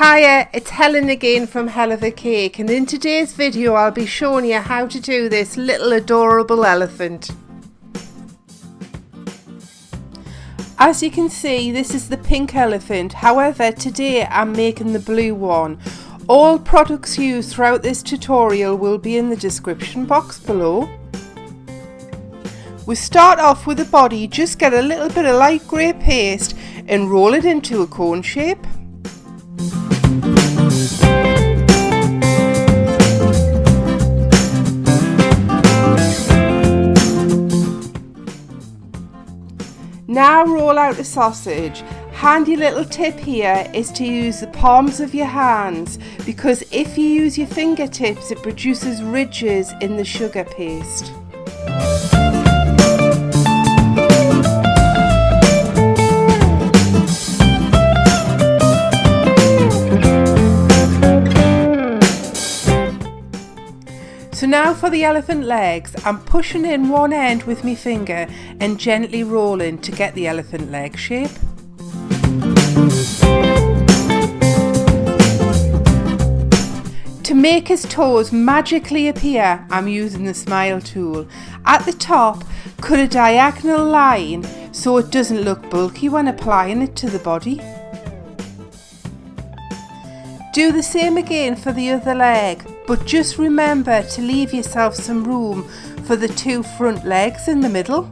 Hiya, it's Helen again from Hell of a Cake, and in today's video I'll be showing you how to do this little adorable elephant. As you can see, this is the pink elephant. However, today I'm making the blue one. All products used throughout this tutorial will be in the description box below. We start off with the body. Just get a little bit of light grey paste and roll it into a cone shape. Now roll out the sausage. Handy little tip here is to use the palms of your hands, because if you use your fingertips it produces ridges in the sugar paste. So now for the elephant legs, I'm pushing in one end with my finger and gently rolling to get the elephant leg shape. To make his toes magically appear, I'm using the smile tool. At the top, cut a diagonal line so it doesn't look bulky when applying it to the body. Do the same again for the other leg, but just remember to leave yourself some room for the two front legs in the middle.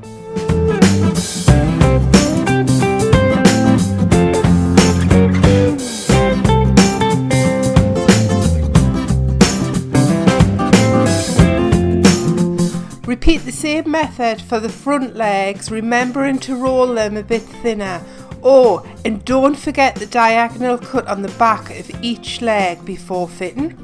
Repeat the same method for the front legs, remembering to roll them a bit thinner. Oh, and don't forget the diagonal cut on the back of each leg before fitting.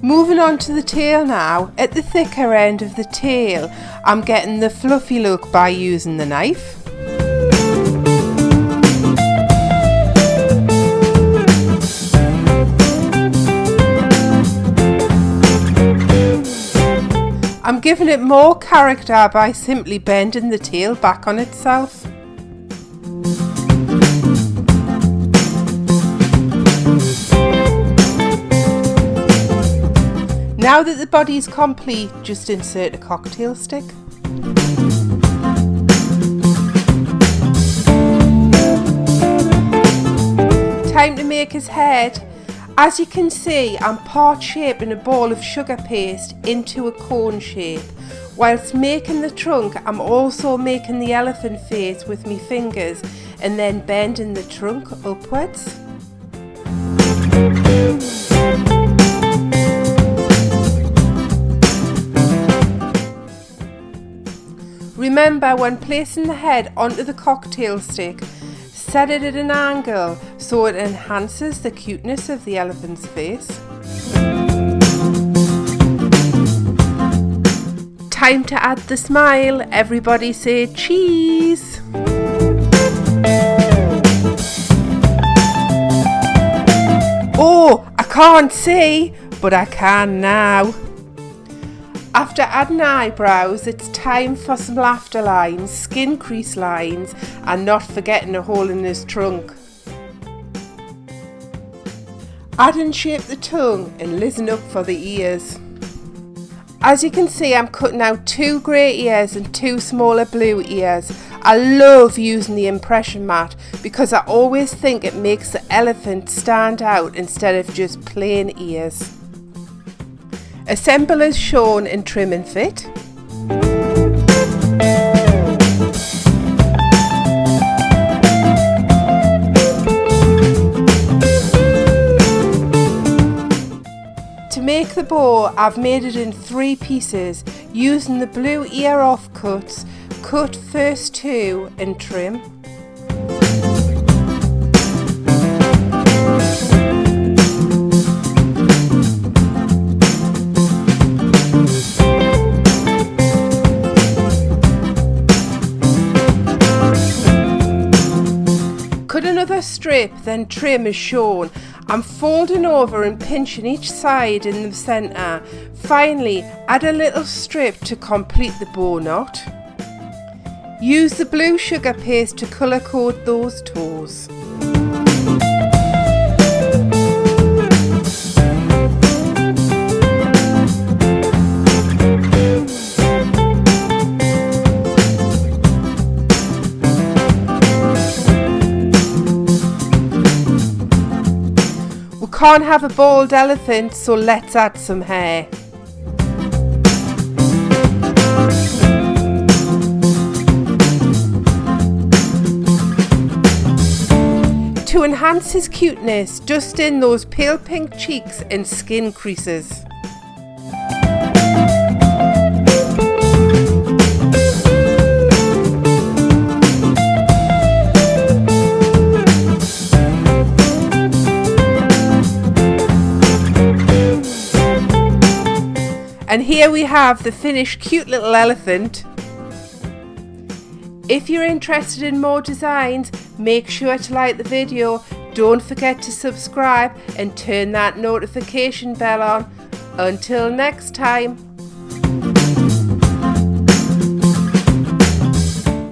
Moving on to the tail now. At the thicker end of the tail, I'm getting the fluffy look by using the knife. I'm giving it more character by simply bending the tail back on itself. Now that the body is complete, just insert a cocktail stick. Time to make his head. As you can see, I'm part shaping a ball of sugar paste into a cone shape. Whilst making the trunk, I'm also making the elephant face with my fingers and then bending the trunk upwards. Remember, when placing the head onto the cocktail stick, set it at an angle so it enhances the cuteness of the elephant's face. Time to add the smile. Everybody say cheese. Oh, I can't see, but I can now. After adding eyebrows, it's time for some laughter lines, skin crease lines, and not forgetting a hole in his trunk. Add and shape the tongue and listen up for the ears. As you can see, I'm cutting out 2 grey ears and 2 smaller blue ears. I love using the impression mat because I always think it makes the elephant stand out instead of just plain ears. Assemble as shown and trim and fit. To make the bow, I've made it in 3 pieces using the blue ear offcuts. Cut first 2 and trim. Cut another strip, then trim as shown. I'm folding over and pinching each side in the centre. Finally, add a little strip to complete the bow knot. Use the blue sugar paste to colour code those toes. We can't have a bald elephant, so let's add some hair. To enhance his cuteness, dust in those pale pink cheeks and skin creases. And here we have the finished cute little elephant. If you're interested in more designs, make sure to like the video, don't forget to subscribe and turn that notification bell on. Until next time.